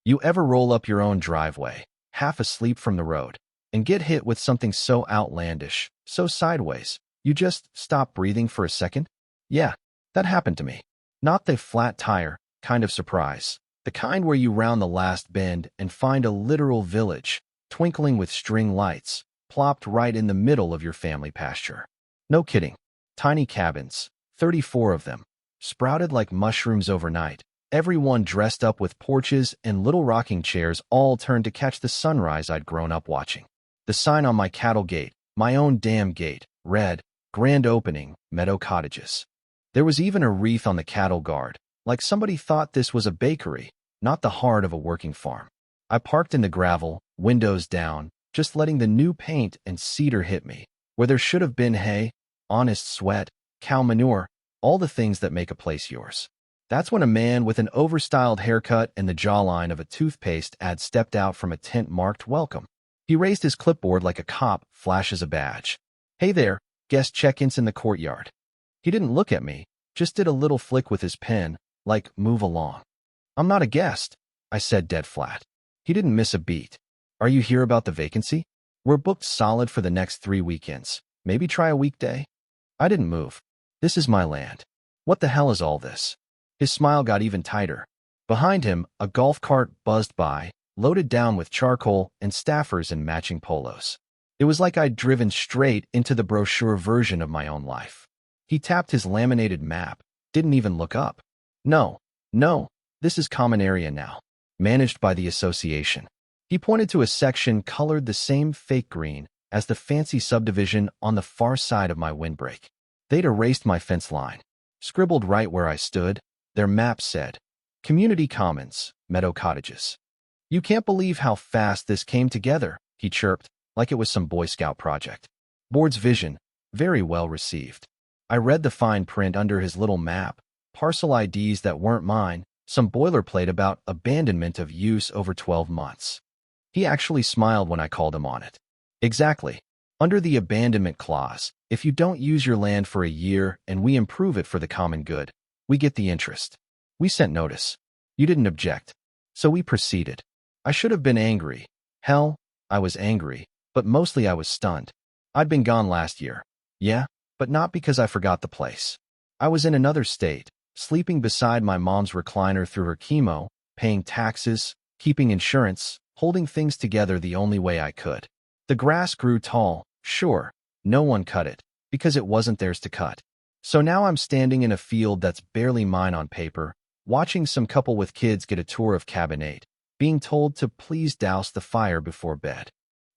You ever roll up your own driveway, half asleep from the road, and get hit with something so outlandish, so sideways, you just stop breathing for a second? Yeah, that happened to me. Not the flat tire kind of surprise, the kind where you round the last bend and find a literal village, twinkling with string lights, plopped right in the middle of your family pasture. No kidding. Tiny cabins, 34 of them, sprouted like mushrooms overnight, everyone dressed up with porches and little rocking chairs, all turned to catch the sunrise I'd grown up watching. The sign on my cattle gate, my own damn gate, read, "Grand Opening, Meadow Cottages." There was even a wreath on the cattle guard, like somebody thought this was a bakery, not the heart of a working farm. I parked in the gravel, windows down, just letting the new paint and cedar hit me, where there should have been hay, honest sweat, cow manure, all the things that make a place yours. That's when a man with an overstyled haircut and the jawline of a toothpaste ad stepped out from a tent marked "Welcome." He raised his clipboard like a cop flashes a badge. "Hey there, guest check-ins in the courtyard." He didn't look at me, just did a little flick with his pen, like "Move along." "I'm not a guest," I said dead flat. He didn't miss a beat. "Are you here about the vacancy? We're booked solid for the next 3 weekends. Maybe try a weekday?" I didn't move. This is my land. What the hell is all this? His smile got even tighter. Behind him, a golf cart buzzed by, loaded down with charcoal and staffers in matching polos. It was like I'd driven straight into the brochure version of my own life. He tapped his laminated map, didn't even look up. No, this is common area now, managed by the association." He pointed to a section colored the same fake green as the fancy subdivision on the far side of my windbreak. They'd erased my fence line. Scribbled right where I stood, their map said, "Community Commons, Meadow Cottages." "You can't believe how fast this came together," he chirped, like it was some Boy Scout project. Board's vision, very well received. I read the fine print under his little map, parcel IDs that weren't mine, some boilerplate about abandonment of use over 12 months. He actually smiled when I called him on it. "Exactly. Under the abandonment clause, if you don't use your land for a year and we improve it for the common good, we get the interest." We sent notice. You didn't object. So we proceeded. I should have been angry. Hell, I was angry, but mostly I was stunned. I'd been gone last year. Yeah, but not because I forgot the place. I was in another state, sleeping beside my mom's recliner through her chemo, paying taxes, keeping insurance, holding things together the only way I could. The grass grew tall, sure, no one cut it, because it wasn't theirs to cut. So now I'm standing in a field that's barely mine on paper, watching some couple with kids get a tour of Cabin 8, being told to please douse the fire before bed.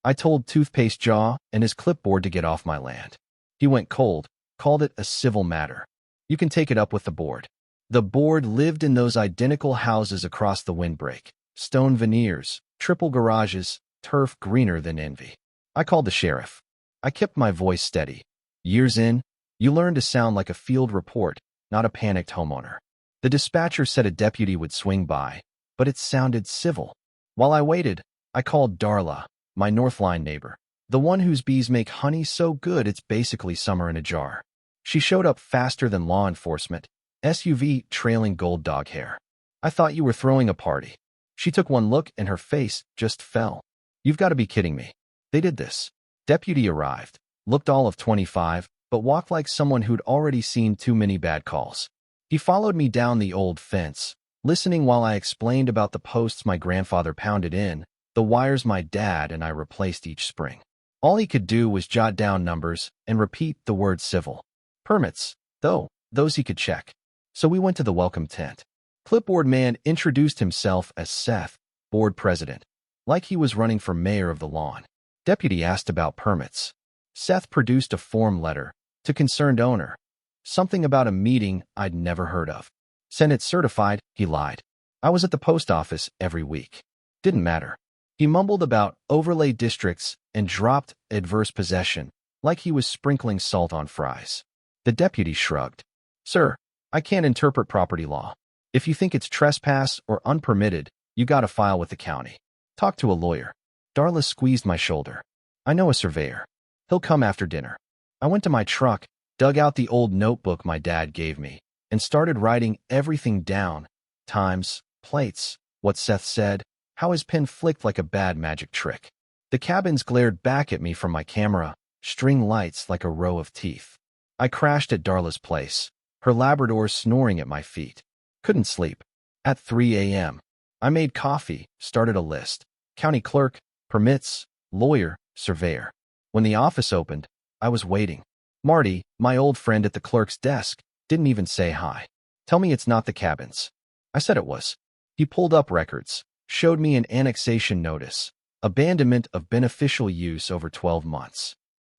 I told Toothpaste Jaw and his clipboard to get off my land. He went cold, called it a civil matter. You can take it up with the board. The board lived in those identical houses across the windbreak, stone veneers, triple garages, turf greener than envy. I called the sheriff. I kept my voice steady. Years in, you learn to sound like a field report, not a panicked homeowner. The dispatcher said a deputy would swing by, but it sounded civil. While I waited, I called Darla, my Northline neighbor, the one whose bees make honey so good it's basically summer in a jar. She showed up faster than law enforcement, SUV trailing gold dog hair. "I thought you were throwing a party." She took one look and her face just fell. "You've got to be kidding me. They did this." Deputy arrived, looked all of 25, but walked like someone who'd already seen too many bad calls. He followed me down the old fence, listening while I explained about the posts my grandfather pounded in, the wires my dad and I replaced each spring. All he could do was jot down numbers and repeat the word civil. Permits, though, those he could check. So we went to the welcome tent. Clipboard man introduced himself as Seth, board president, like he was running for mayor of the lawn. Deputy asked about permits. Seth produced a form letter to concerned owner. Something about a meeting I'd never heard of. Sent it certified, he lied. I was at the post office every week. Didn't matter. He mumbled about overlay districts and dropped adverse possession, like he was sprinkling salt on fries. The deputy shrugged. "Sir, I can't interpret property law. If you think it's trespass or unpermitted, you gotta file with the county. Talk to a lawyer." Darla squeezed my shoulder. "I know a surveyor. He'll come after dinner." I went to my truck, dug out the old notebook my dad gave me, and started writing everything down. Times, plates, what Seth said, how his pen flicked like a bad magic trick. The cabins glared back at me from my camera, string lights like a row of teeth. I crashed at Darla's place, her Labrador snoring at my feet. Couldn't sleep. At 3 a.m., I made coffee, started a list. County clerk, permits, lawyer, surveyor. When the office opened, I was waiting. Marty, my old friend at the clerk's desk, didn't even say hi. Tell me it's not the cabins. I said it was. He pulled up records, showed me an annexation notice, abandonment of beneficial use over 12 months.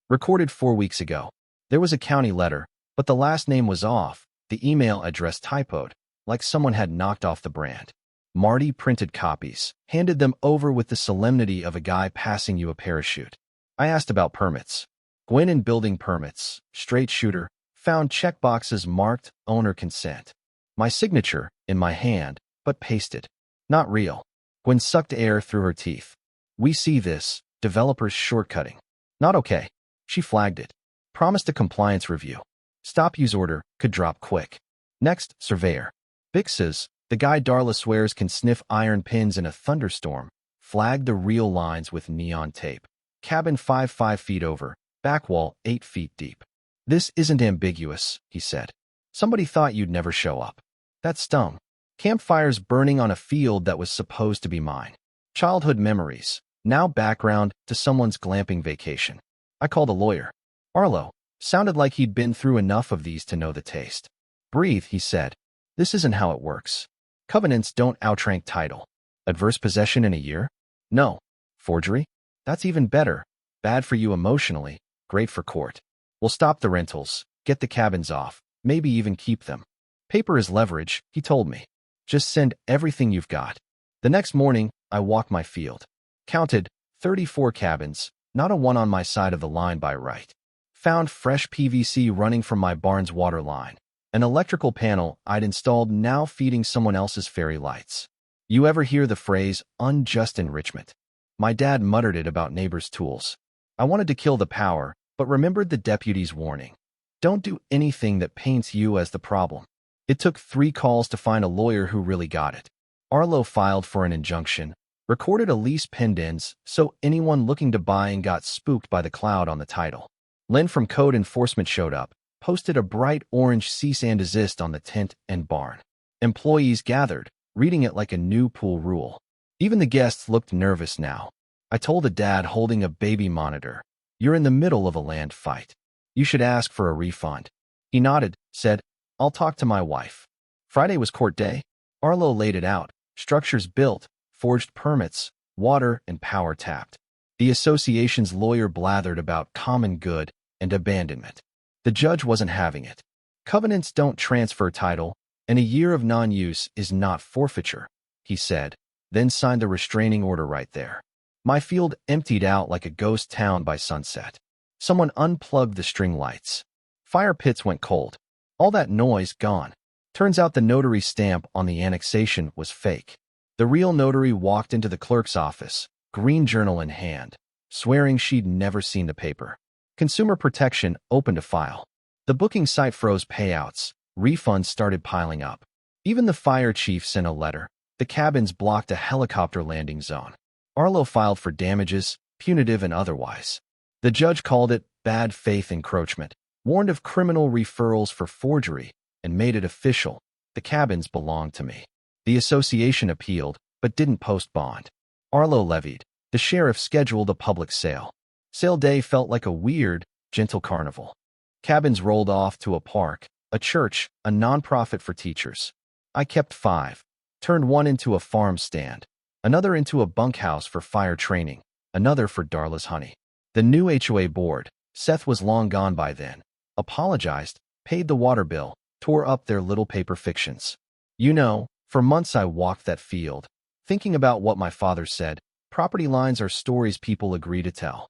Recorded 4 weeks ago. There was a county letter, but the last name was off, the email address typoed, like someone had knocked off the brand. Marty printed copies, handed them over with the solemnity of a guy passing you a parachute. I asked about permits. Gwen in building permits, straight shooter, found checkboxes marked owner consent. My signature, in my hand, but pasted. Not real. Gwen sucked air through her teeth. We see this, developers shortcutting. Not okay. She flagged it. Promised a compliance review. Stop use order, could drop quick. Next, surveyor. Bixes, the guy Darla swears can sniff iron pins in a thunderstorm, flagged the real lines with neon tape. Cabin 5 feet over, back wall 8 feet deep. This isn't ambiguous, he said. Somebody thought you'd never show up. That stung. Campfires burning on a field that was supposed to be mine. Childhood memories, now background to someone's glamping vacation. I called a lawyer. Arlo. Sounded like he'd been through enough of these to know the taste. Breathe, he said. This isn't how it works. Covenants don't outrank title. Adverse possession in a year? No. Forgery? That's even better. Bad for you emotionally, great for court. We'll stop the rentals, get the cabins off, maybe even keep them. Paper is leverage, he told me. Just send everything you've got. The next morning, I walked my field. Counted 34 cabins, not a one on my side of the line by right. Found fresh PVC running from my barn's water line. An electrical panel I'd installed now feeding someone else's fairy lights. You ever hear the phrase, unjust enrichment? My dad muttered it about neighbors' tools. I wanted to kill the power, but remembered the deputy's warning. Don't do anything that paints you as the problem. It took 3 calls to find a lawyer who really got it. Arlo filed for an injunction, recorded a lease pendens so anyone looking to buy and got spooked by the cloud on the title. Lynn from code enforcement showed up, posted a bright orange cease and desist on the tent and barn. Employees gathered, reading it like a new pool rule. Even the guests looked nervous now. I told a dad holding a baby monitor, "You're in the middle of a land fight. You should ask for a refund." He nodded, said, "I'll talk to my wife." Friday was court day. Arlo laid it out, structures built, forged permits, water and power tapped. The association's lawyer blathered about common good and abandonment. The judge wasn't having it. Covenants don't transfer title, and a year of non-use is not forfeiture, he said, then signed the restraining order right there. My field emptied out like a ghost town by sunset. Someone unplugged the string lights. Fire pits went cold. All that noise gone. Turns out the notary stamp on the annexation was fake. The real notary walked into the clerk's office, green journal in hand, swearing she'd never seen the paper. Consumer Protection opened a file. The booking site froze payouts. Refunds started piling up. Even the fire chief sent a letter. The cabins blocked a helicopter landing zone. Arlo filed for damages, punitive and otherwise. The judge called it bad faith encroachment, warned of criminal referrals for forgery, and made it official. The cabins belonged to me. The association appealed, but didn't post bond. Arlo levied. The sheriff scheduled a public sale. Sale day felt like a weird, gentle carnival. Cabins rolled off to a park, a church, a nonprofit for teachers. I kept 5. Turned one into a farm stand, another into a bunkhouse for fire training, another for Darla's honey. The new HOA board, Seth was long gone by then, apologized, paid the water bill, tore up their little paper fictions. You know, for months I walked that field, thinking about what my father said. Property lines are stories people agree to tell.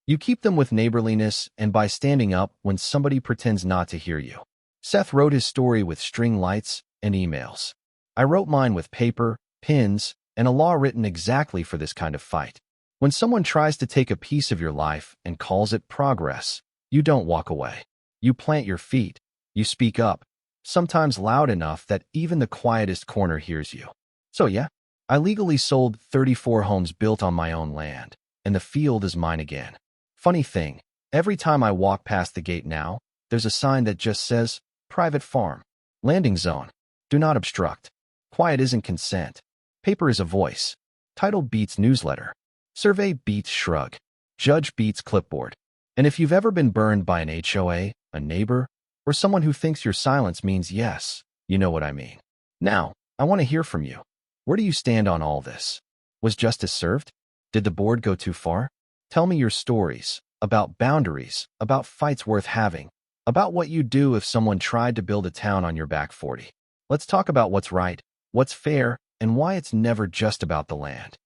You keep them with neighborliness and by standing up when somebody pretends not to hear you. Seth wrote his story with string lights and emails. I wrote mine with paper, pins, and a law written exactly for this kind of fight. When someone tries to take a piece of your life and calls it progress, you don't walk away. You plant your feet. You speak up, sometimes loud enough that even the quietest corner hears you. So yeah, I legally sold 34 homes built on my own land, and the field is mine again. Funny thing, every time I walk past the gate now, there's a sign that just says, Private Farm. Landing Zone. Do not obstruct. Quiet isn't consent. Paper is a voice. Title beats newsletter. Survey beats shrug. Judge beats clipboard. And if you've ever been burned by an HOA, a neighbor, or someone who thinks your silence means yes, you know what I mean. Now, I want to hear from you. Where do you stand on all this? Was justice served? Did the board go too far? Tell me your stories about boundaries, about fights worth having, about what you'd do if someone tried to build a town on your back 40. Let's talk about what's right, what's fair, and why it's never just about the land.